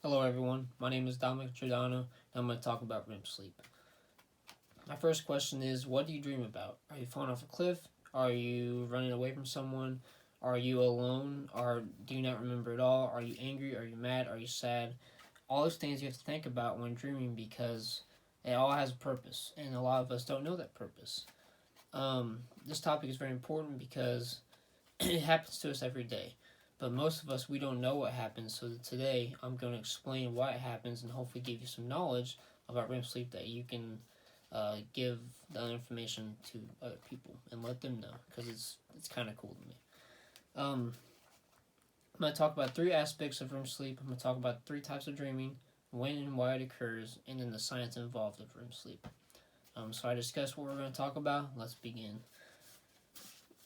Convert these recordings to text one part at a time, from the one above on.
Hello everyone, my name is Dominic Giordano, and I'm going to talk about REM sleep. My first question is, what do you dream about? Are you falling off a cliff? Are you running away from someone? Are you alone? Or do you not remember at all? Are you angry? Are you mad? Are you sad? All those things you have to think about when dreaming because it all has a purpose, and a lot of us don't know that purpose. This topic is very important because it happens to us every day. But most of us, we don't know what happens, so today I'm going to explain why it happens and hopefully give you some knowledge about REM sleep that you can give the information to other people and let them know, because it's kind of cool to me. I'm going to talk about three aspects of REM sleep. I'm going to talk about three types of dreaming, when and why it occurs, and then the science involved with REM sleep. So I discussed what we're going to talk about. Let's begin.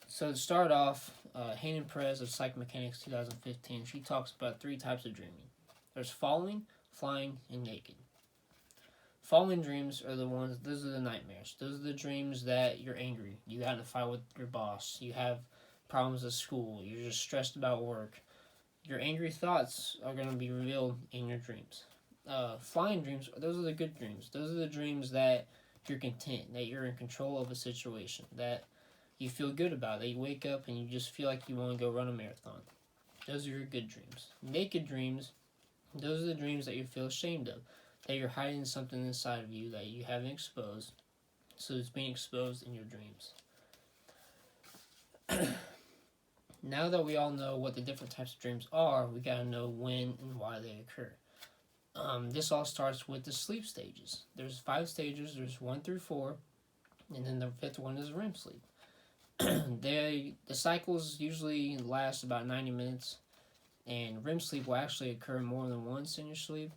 So to start off, Hayden Perez of Psychomechanics 2015, she talks about three types of dreaming. There's falling, flying, and naked. Falling dreams are those are the nightmares. Those are the dreams that you're angry, you got in a fight with your boss, you have problems at school, you're just stressed about work. Your angry thoughts are going to be revealed in your dreams. Flying dreams, those are the good dreams. Those are the dreams that you're content, that you're in control of a situation, that you feel good about, that you wake up and you just feel like you want to go run a marathon. Those are your good dreams. Naked dreams, those are the dreams that you feel ashamed of, that you're hiding something inside of you that you haven't exposed, so it's being exposed in your dreams. Now that we all know what the different types of dreams are, we gotta know when and why they occur. This all starts with the sleep stages. There's 5 stages, there's 1 through 4, and then the 5th one is REM sleep. The cycles usually last about 90 minutes, and REM sleep will actually occur more than once in your sleep.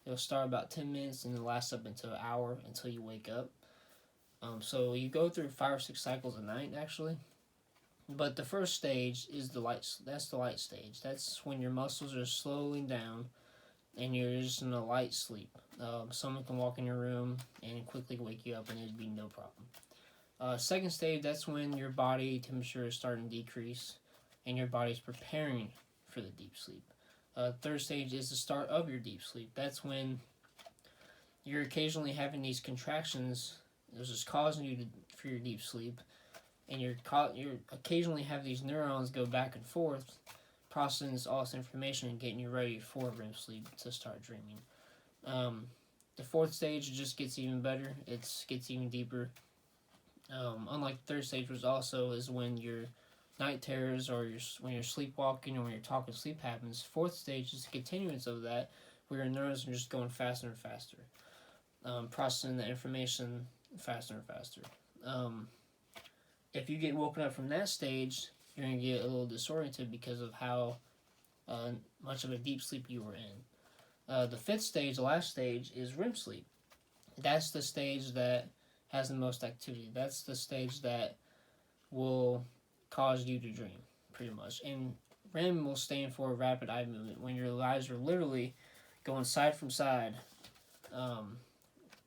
It'll start about 10 minutes and it'll last up until an hour until you wake up. So you go through 5 or 6 cycles a night actually. But the first stage is the light. That's the light stage. That's when your muscles are slowing down and you're just in a light sleep. Someone can walk in your room and quickly wake you up and it'd be no problem. Second stage, that's when your body temperature is starting to decrease and your body's preparing for the deep sleep. Third stage is the start of your deep sleep. That's when you're occasionally having these contractions. This is causing you for your deep sleep, and you're occasionally have these neurons go back and forth, processing all this information and getting you ready for REM sleep to start dreaming. The fourth stage just gets even better. It gets even deeper. Unlike the third stage, which also is when your night terrors or when you're sleepwalking or when you're talking sleep happens. Fourth stage is a continuance of that, where your neurons are just going faster and faster, processing the information faster and faster. If you get woken up from that stage, you're going to get a little disoriented because of how much of a deep sleep you were in. The fifth stage, the last stage, is REM sleep. That's the stage that has the most activity. That's the stage that will cause you to dream, pretty much. And REM will stand for rapid eye movement, when your eyes are literally going side from side,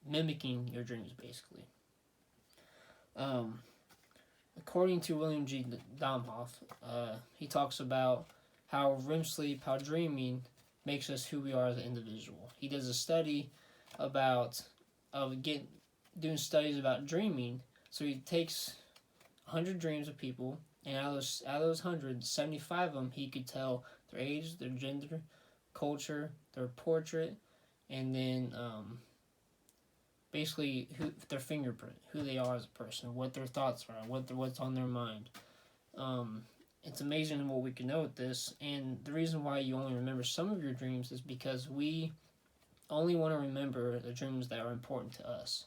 mimicking your dreams, basically. According to William G. Domhoff, he talks about how REM sleep, how dreaming makes us who we are as an individual. He does a study about doing studies about dreaming. So he takes 100 dreams of people, and out of those 100, 75 of them he could tell their age, their gender, culture, their portrait, and then basically their fingerprint, who they are as a person, what their thoughts are, what's on their mind. It's amazing what we can know with this, and the reason why you only remember some of your dreams is because we only want to remember the dreams that are important to us.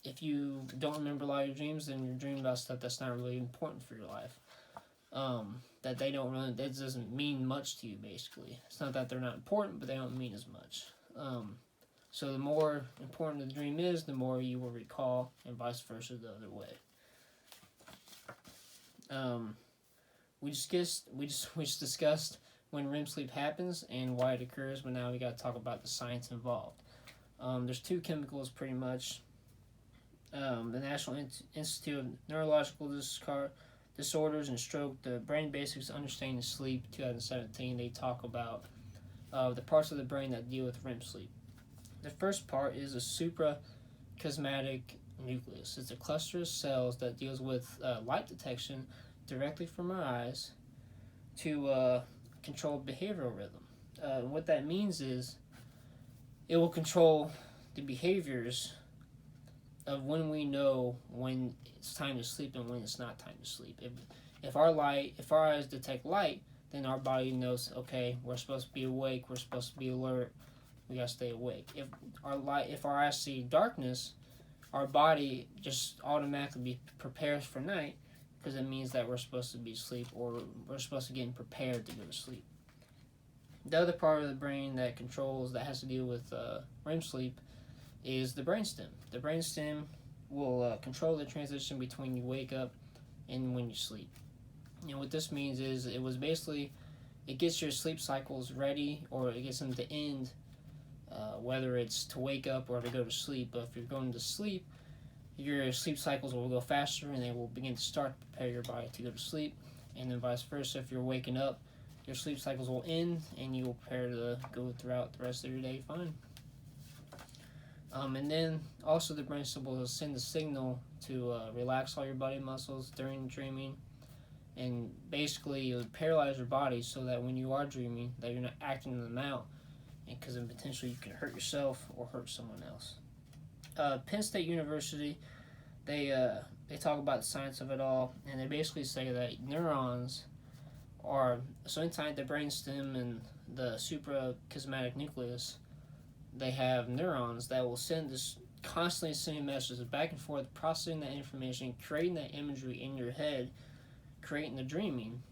If you don't remember a lot of your dreams, then you're dreaming about stuff that's not really important for your life. That doesn't mean much to you, basically. It's not that they're not important, but they don't mean as much. So the more important the dream is, the more you will recall, and vice versa the other way. We just discussed when REM sleep happens and why it occurs, but now we got to talk about the science involved. There's 2 chemicals, pretty much. The National Institute of Neurological Disorders and Stroke, the Brain Basics Understanding Sleep 2017, they talk about the parts of the brain that deal with REM sleep. The first part is the suprachiasmatic nucleus. It's a cluster of cells that deals with light detection directly from our eyes to control behavioral rhythm. What that means is it will control the behaviors of when we know when it's time to sleep and when it's not time to sleep. If our eyes detect light, then our body knows, okay, we're supposed to be awake, we're supposed to be alert, we gotta stay awake. If our eyes see darkness, our body just automatically prepares for night, because it means that we're supposed to be asleep, or we're supposed to get prepared to go to sleep. The other part of the brain that has to deal with REM sleep is the brainstem. The brainstem will control the transition between you wake up and when you sleep. And what this means is it gets your sleep cycles ready, or it gets them to end, whether it's to wake up or to go to sleep. But if you're going to sleep, your sleep cycles will go faster and they will begin to start to prepare your body to go to sleep. And then vice versa, if you're waking up, your sleep cycles will end and you will prepare to go throughout the rest of your day fine. And then also the brainstem will send a signal to relax all your body muscles during dreaming, and basically it would paralyze your body so that when you are dreaming that you're not acting them out, because then potentially you can hurt yourself or hurt someone else. Penn State University, they talk about the science of it all, and they basically say that neurons are, so inside the brainstem and the suprachiasmatic nucleus, they have neurons that will constantly sending messages back and forth, processing that information, creating that imagery in your head, creating the dreaming,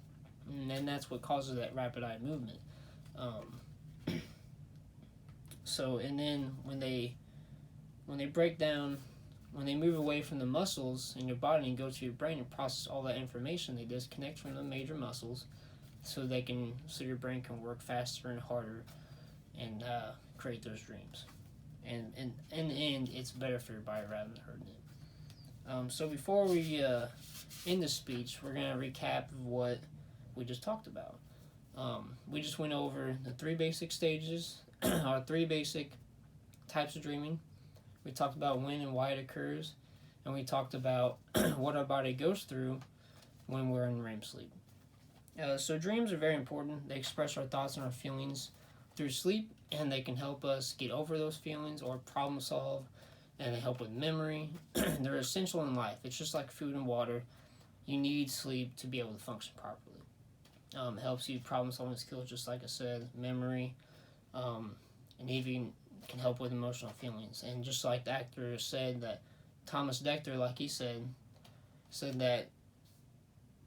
and then that's what causes that rapid eye movement. And then when they break down, when they move away from the muscles in your body and go to your brain and process all that information, they disconnect from the major muscles so your brain can work faster and harder and create those dreams. And in the end, it's better for your body rather than hurting it. So before we end the speech, we're going to recap what we just talked about. We just went over the 3 basic stages, our 3 basic types of dreaming. We talked about when and why it occurs, and we talked about what our body goes through when we're in REM sleep. So dreams are very important. They express our thoughts and our feelings through sleep, and they can help us get over those feelings or problem solve, and they help with memory. They're essential in life. It's just like food and water. You need sleep to be able to function properly. It helps you problem solving skills, just like I said, memory, and even can help with emotional feelings. And just like the actor said, that Thomas Dechter, like he said that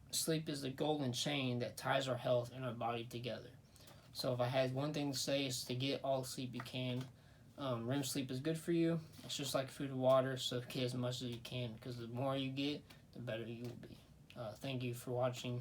sleep is the golden chain that ties our health and our body together. So if I had one thing to say, is to get all the sleep you can. REM sleep is good for you. It's just like food and water, so get as much as you can, because the more you get, the better you will be. Thank you for watching.